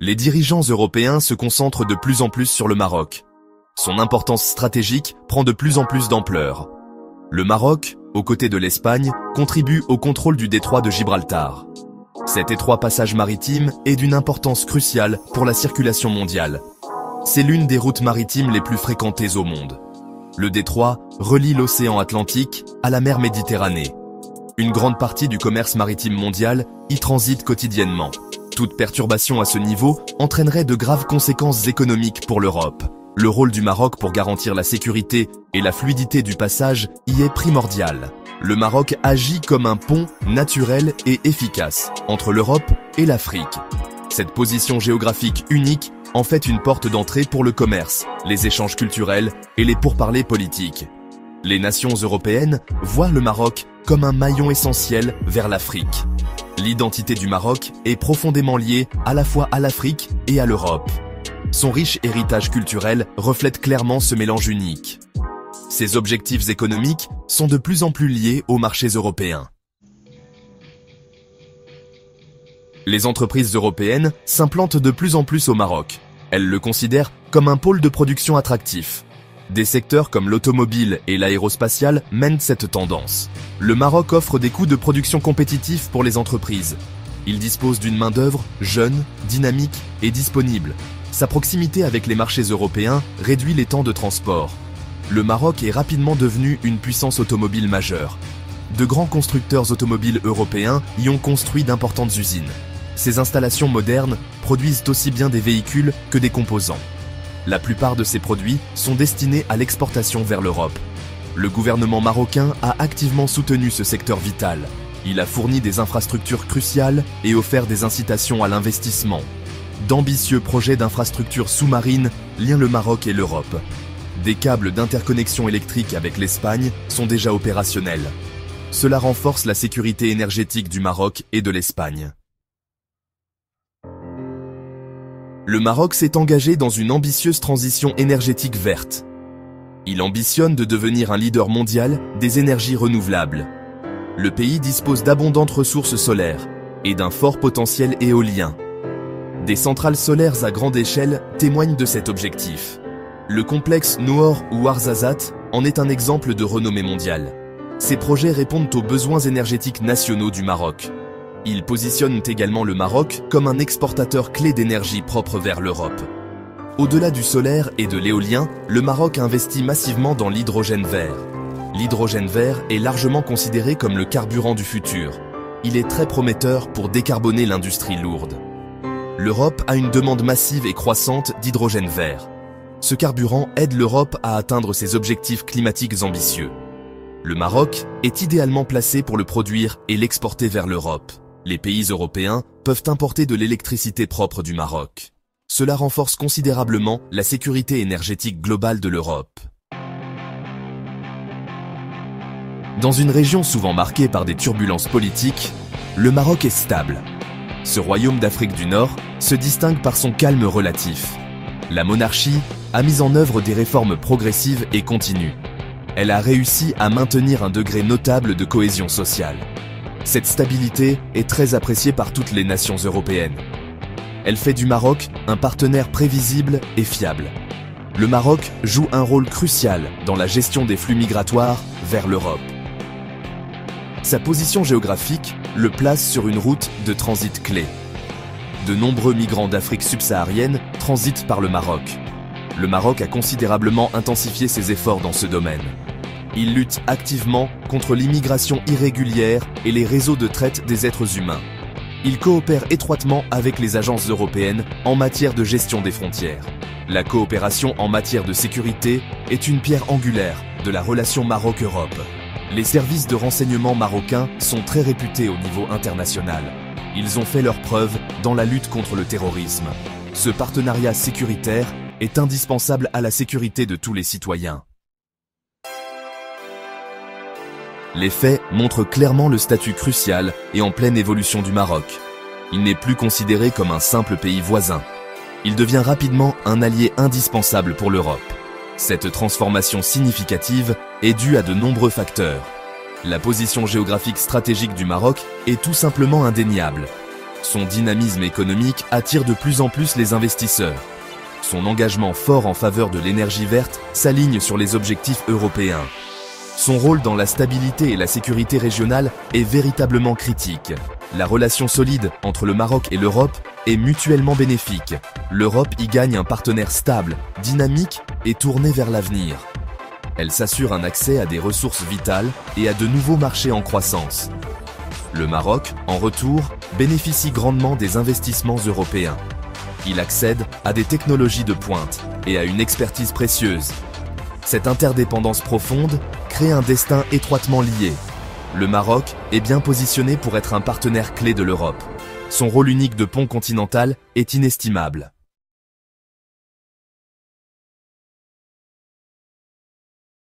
Les dirigeants européens se concentrent de plus en plus sur le Maroc. Son importance stratégique prend de plus en plus d'ampleur. Le Maroc, aux côtés de l'Espagne, contribue au contrôle du détroit de Gibraltar. Cet étroit passage maritime est d'une importance cruciale pour la circulation mondiale. C'est l'une des routes maritimes les plus fréquentées au monde. Le détroit relie l'océan Atlantique à la mer Méditerranée. Une grande partie du commerce maritime mondial y transite quotidiennement. Toute perturbation à ce niveau entraînerait de graves conséquences économiques pour l'Europe. Le rôle du Maroc pour garantir la sécurité et la fluidité du passage y est primordial. Le Maroc agit comme un pont naturel et efficace entre l'Europe et l'Afrique. Cette position géographique unique en fait une porte d'entrée pour le commerce, les échanges culturels et les pourparlers politiques. Les nations européennes voient le Maroc comme un maillon essentiel vers l'Afrique. L'identité du Maroc est profondément liée à la fois à l'Afrique et à l'Europe. Son riche héritage culturel reflète clairement ce mélange unique. Ses objectifs économiques sont de plus en plus liés aux marchés européens. Les entreprises européennes s'implantent de plus en plus au Maroc. Elles le considèrent comme un pôle de production attractif. Des secteurs comme l'automobile et l'aérospatiale mènent cette tendance. Le Maroc offre des coûts de production compétitifs pour les entreprises. Il dispose d'une main-d'œuvre jeune, dynamique et disponible. Sa proximité avec les marchés européens réduit les temps de transport. Le Maroc est rapidement devenu une puissance automobile majeure. De grands constructeurs automobiles européens y ont construit d'importantes usines. Ces installations modernes produisent aussi bien des véhicules que des composants. La plupart de ces produits sont destinés à l'exportation vers l'Europe. Le gouvernement marocain a activement soutenu ce secteur vital. Il a fourni des infrastructures cruciales et offert des incitations à l'investissement. D'ambitieux projets d'infrastructures sous-marines lient le Maroc et l'Europe. Des câbles d'interconnexion électrique avec l'Espagne sont déjà opérationnels. Cela renforce la sécurité énergétique du Maroc et de l'Espagne. Le Maroc s'est engagé dans une ambitieuse transition énergétique verte. Il ambitionne de devenir un leader mondial des énergies renouvelables. Le pays dispose d'abondantes ressources solaires et d'un fort potentiel éolien. Des centrales solaires à grande échelle témoignent de cet objectif. Le complexe Noor ou Ouarzazate en est un exemple de renommée mondiale. Ces projets répondent aux besoins énergétiques nationaux du Maroc. Ils positionnent également le Maroc comme un exportateur clé d'énergie propre vers l'Europe. Au-delà du solaire et de l'éolien, le Maroc investit massivement dans l'hydrogène vert. L'hydrogène vert est largement considéré comme le carburant du futur. Il est très prometteur pour décarboner l'industrie lourde. L'Europe a une demande massive et croissante d'hydrogène vert. Ce carburant aide l'Europe à atteindre ses objectifs climatiques ambitieux. Le Maroc est idéalement placé pour le produire et l'exporter vers l'Europe. Les pays européens peuvent importer de l'électricité propre du Maroc. Cela renforce considérablement la sécurité énergétique globale de l'Europe. Dans une région souvent marquée par des turbulences politiques, le Maroc est stable. Ce royaume d'Afrique du Nord se distingue par son calme relatif. La monarchie a mis en œuvre des réformes progressives et continues. Elle a réussi à maintenir un degré notable de cohésion sociale. Cette stabilité est très appréciée par toutes les nations européennes. Elle fait du Maroc un partenaire prévisible et fiable. Le Maroc joue un rôle crucial dans la gestion des flux migratoires vers l'Europe. Sa position géographique le place sur une route de transit clé. De nombreux migrants d'Afrique subsaharienne transitent par le Maroc. Le Maroc a considérablement intensifié ses efforts dans ce domaine. Il lutte activement contre l'immigration irrégulière et les réseaux de traite des êtres humains. Il coopère étroitement avec les agences européennes en matière de gestion des frontières. La coopération en matière de sécurité est une pierre angulaire de la relation Maroc-Europe. Les services de renseignement marocains sont très réputés au niveau international. Ils ont fait leurs preuves dans la lutte contre le terrorisme. Ce partenariat sécuritaire est indispensable à la sécurité de tous les citoyens. Les faits montrent clairement le statut crucial et en pleine évolution du Maroc. Il n'est plus considéré comme un simple pays voisin. Il devient rapidement un allié indispensable pour l'Europe. Cette transformation significative est due à de nombreux facteurs. La position géographique stratégique du Maroc est tout simplement indéniable. Son dynamisme économique attire de plus en plus les investisseurs. Son engagement fort en faveur de l'énergie verte s'aligne sur les objectifs européens. Son rôle dans la stabilité et la sécurité régionale est véritablement critique. La relation solide entre le Maroc et l'Europe est mutuellement bénéfique. L'Europe y gagne un partenaire stable, dynamique et tourné vers l'avenir. Elle s'assure un accès à des ressources vitales et à de nouveaux marchés en croissance. Le Maroc, en retour, bénéficie grandement des investissements européens. Il accède à des technologies de pointe et à une expertise précieuse. Cette interdépendance profonde crée un destin étroitement lié. Le Maroc est bien positionné pour être un partenaire clé de l'Europe. Son rôle unique de pont continental est inestimable.